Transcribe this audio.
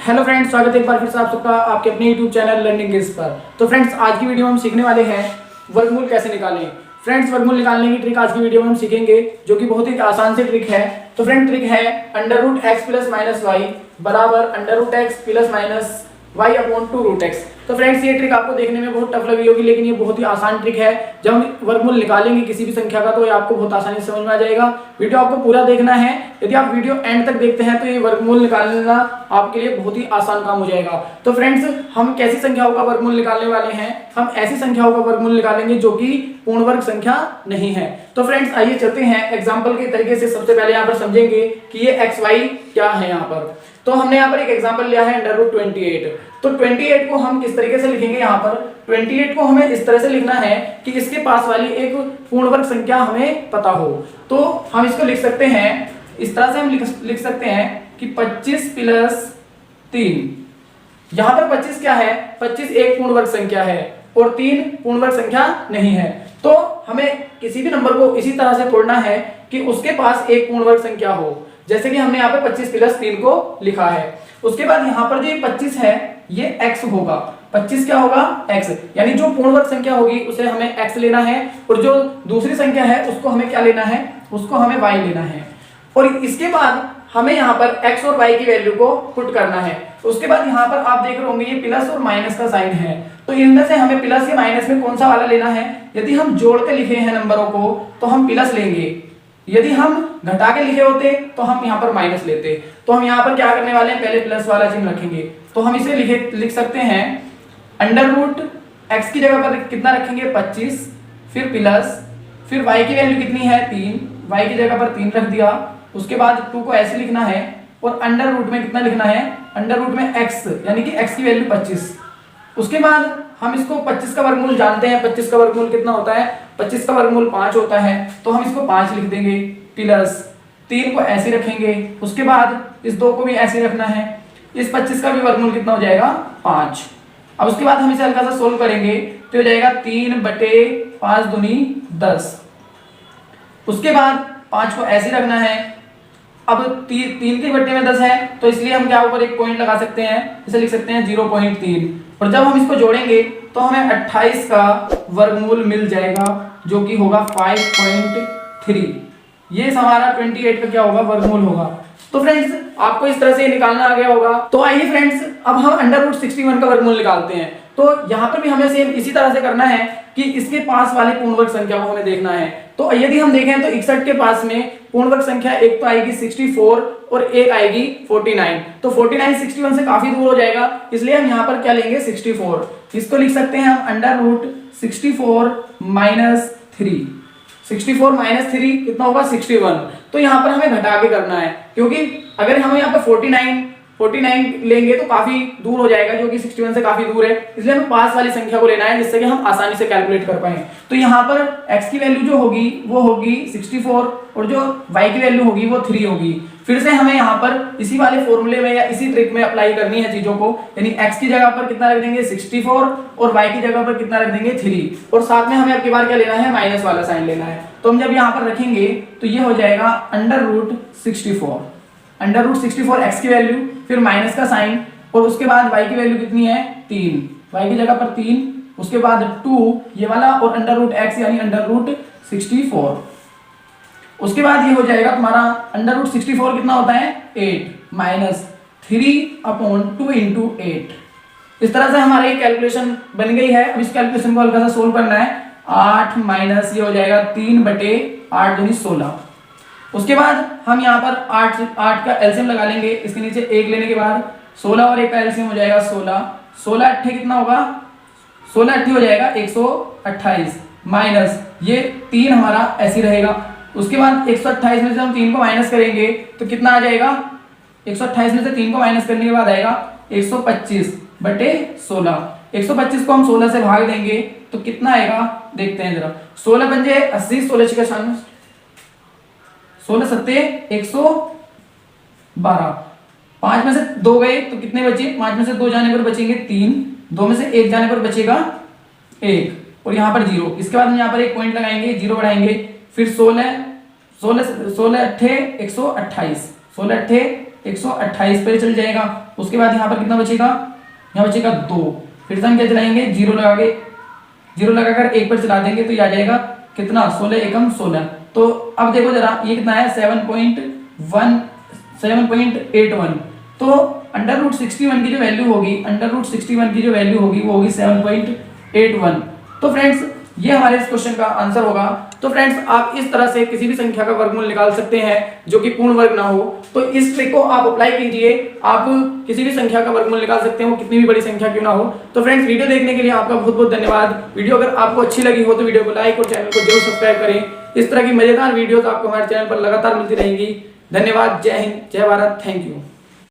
Hello friends, स्वागत है एक बार फिर से आप सबका आपके अपने यूट्यूब चैनल लर्निंग गेम्स पर। तो फ्रेंड्स, आज की वीडियो में हम सीखने वाले हैं वर्गमूल कैसे निकालें। फ्रेंड्स, वर्गमूल निकालने की ट्रिक आज की वीडियो में हम सीखेंगे, जो कि बहुत ही आसान सी ट्रिक है। तो फ्रेंड, ट्रिक है √x प्लस माइनस वाई बराबर √x plus minus y upon 2√x। तो फ्रेंड्स, ये ट्रिक आपको देखने में बहुत टफ लगी होगी, लेकिन ये बहुत ही आसान ट्रिक है। जब हम वर्गमूल निकालेंगे किसी भी संख्या का, तो ये आपको बहुत आसानी से समझ में आ जाएगा। वीडियो आपको पूरा देखना है। यदि आप वीडियो एंड तक देखते हैं तो ये वर्गमूल निकालना आपके लिए बहुत ही आसान काम हो जाएगा। तो फ्रेंड्स, हम कैसी संख्याओं का वर्गमूल निकालने वाले हैं? हम ऐसी संख्याओं का वर्गमूल निकालेंगे जो कि पूर्ण वर्ग संख्या नहीं है। तो फ्रेंड्स, आइए चलते हैं एग्जाम्पल के तरीके से। सबसे पहले यहाँ पर समझेंगे कि ये xy क्या है। यहाँ पर तो हमने यहाँ पर एक एग्जांपल लिया है √28। तो 28 को हम किस तरीके से लिखेंगे? यहाँ पर 28 को हमें इस तरह से लिखना है कि इसके पास वाली एक पूर्ण वर्ग संख्या हमें पता हो। तो हम इसको लिख सकते हैं इस तरह से। हम लिख सकते हैं कि 25 प्लस 3। यहाँ पर 25 क्या है? 25 एक पूर्ण वर्ग संख्या है और 3 पूर्ण वर्ग संख्या नहीं है। तो हमें किसी भी नंबर को इसी तरह से तोड़ना है कि उसके पास एक पूर्ण वर्ग संख्या हो। जैसे कि हमने यहाँ पे 25 प्लस 3 को लिखा है। उसके बाद यहाँ पर जो 25 है ये x होगा। 25 क्या होगा? x, यानी जो पूर्ण वर्ग संख्या होगी उसे हमें x लेना है, और जो दूसरी संख्या है उसको हमें क्या लेना है? उसको हमें y लेना है। और इसके बाद हमें यहाँ पर x और y की वैल्यू को पुट करना है। उसके बाद यहाँ पर आप देख रहे होंगे ये प्लस और माइनस का साइन है। तो इनमें से हमें प्लस या माइनस में कौन सा वाला लेना है? यदि हम जोड़ के लिखे हैं नंबरों को तो हम प्लस लेंगे, यदि हम घटा के लिखे होते तो हम यहाँ पर माइनस लेते। तो हम यहाँ पर क्या करने वाले हैं? पहले प्लस वाला चिन्ह रखेंगे। तो हम इसे लिख सकते हैं √x की जगह पर कितना रखेंगे? 25, फिर प्लस, फिर y की वैल्यू कितनी है? 3, y की जगह पर 3 रख दिया। उसके बाद 2 को ऐसे लिखना है, और अंडर रूट में कितना लिखना है? अंडर रूट में x, यानी कि x की वैल्यू 25। उसके बाद हम इसको 25 का वर्गमूल जानते हैं। 25 का वर्गमूल कितना होता है? 25 का वर्गमूल 5 होता है। तो हम इसको 5 लिख देंगे, प्लस 3 को ऐसे रखेंगे। उसके बाद इस 2 को भी ऐसे रखना है। इस 25 का भी वर्गमूल कितना हो जाएगा? 5। अब उसके बाद हम इसे हल्का सा सोल्व करेंगे तो हो जाएगा 3/5 दूनी 10। उसके बाद 5 को ऐसे रखना है। अब 3 के बट्टे में 10 है, तो इसलिए हम क्या ऊपर एक पॉइंट लगा सकते हैं, इसे लिख सकते हैं 0.3। और जब हम इसको जोड़ेंगे तो हमें 28 का वर्गमूल मिल जाएगा, जो कि होगा 5.3। ये हमारा 28 का क्या होगा? वर्गमूल होगा। तो फ्रेंड्स, आपको इस तरह से निकालना आ गया होगा। तो आइए फ्रेंड्स, अब हम √61 का वर्गमूल निकालते हैं। तो यहाँ पर भी हमें सेम इसी तरह से करना है कि इसके पास वाले पूर्ण वर्ग संख्या को हमें देखना है। तो यदि हम देखें तो 61 के पास में पूर्ण वर्ग संख्या एक तो आएगी 64 और एक आएगी 49। तो 49 61 से काफी दूर हो जाएगा, इसलिए हम यहाँ पर क्या लेंगे? 64। इसको लिख सकते हैं हम √64 माइनस 3। 64 माइनस 3 कितना होगा? 61। तो यहाँ पर हमें घटा के करना है, क्योंकि अगर हम यहाँ पर 49 लेंगे तो काफी दूर हो जाएगा, जो कि 61 से काफी दूर है। इसलिए हमें पास वाली संख्या को लेना है, जिससे कि हम आसानी से कैलकुलेट कर पाए। तो यहाँ पर x की वैल्यू जो होगी वो होगी 64, और जो y की वैल्यू होगी वो 3 होगी। फिर से हमें यहाँ पर इसी वाले फॉर्मूले में या इसी ट्रिक में अप्लाई करनी है चीजों को, यानी x की जगह पर कितना रख देंगे? 64, और y की जगह पर कितना रख देंगे? 3। और साथ में हमें अब की बार क्या लेना है? माइनस वाला साइन लेना है। तो हम जब यहाँ पर रखेंगे तो ये हो जाएगा √64 x की वैल्यू, फिर माइनस का साइन, और उसके बाद y की वैल्यू कितनी है? 3, y की जगह पर 3, उसके बाद 2 ये वाला, और √x यानी √64। उसके बाद ये हो जाएगा तुम्हारा √64 कितना होता है? 8 माइनस 3/2 × 8। इस तरह से हमारी कैलकुलेशन बन गई है। अब इस कैलकुलेशन को हल्का सा सोल्व करना है। 8 माइनस ये हो जाएगा 3/8 दूनी 16। उसके बाद हम यहाँ पर 8 का एलसीएम लगा लेंगे। इसके नीचे 1 लेने के बाद 16 और 1 का एलसीएम हो जाएगा 16। 16 अट्ठे कितना होगा? 16 अट्ठे हो जाएगा 128, माइनस ये 3 हमारा ऐसे रहेगा। उसके बाद 128 में से हम 3 को माइनस करेंगे तो कितना आ जाएगा? 128 में से 3 को माइनस करने के बाद आएगा 125/16। 125 को हम 16 से भाग देंगे तो कितना आएगा? देखते हैं जरा। 16 पंजे 80, 16 छिका 16 सत्ते 112। 5 में से 2 गए तो कितने बचे? 5 में से 2 जाने पर बचेंगे 3, 2 में से 1 जाने पर बचेगा 1, और यहाँ पर 0। इसके बाद हम यहाँ पर एक पॉइंट लगाएंगे, 0 बढ़ाएंगे, फिर 16 अट्ठे 128, 16 अट्ठे 128 पे चल जाएगा। उसके बाद यहाँ पर कितना बचेगा, यहाँ बचेगा 2। फिर से हम क्या चलाएंगे, जीरो लगाकर 1 पर चला देंगे तो ये आ जाएगा कितना, 16 एकम 16। तो अब देखो जरा ये कितना है 7.81। तो अंडर रूट 61 की जो वैल्यू होगी, वो होगी 7.81। तो फ्रेंड्स ये हमारे इस क्वेश्चन का आंसर होगा। तो फ्रेंड्स आप इस तरह से किसी भी संख्या का वर्गमूल निकाल सकते हैं जो कि पूर्ण वर्ग ना हो। तो इस ट्रिक को आप अप्लाई कीजिए, आप किसी भी संख्या का वर्गमूल निकाल सकते हैं, वो कितनी भी बड़ी संख्या क्यों ना हो। तो फ्रेंड्स वीडियो देखने के लिए आपका बहुत बहुत धन्यवाद। वीडियो अगर आपको अच्छी लगी हो तो वीडियो को लाइक और चैनल को जरूर सब्सक्राइब करें। इस तरह की मजेदार वीडियोस आपको हमारे चैनल पर लगातार मिलती रहेंगी। धन्यवाद। जय हिंद, जय भारत। Thank you.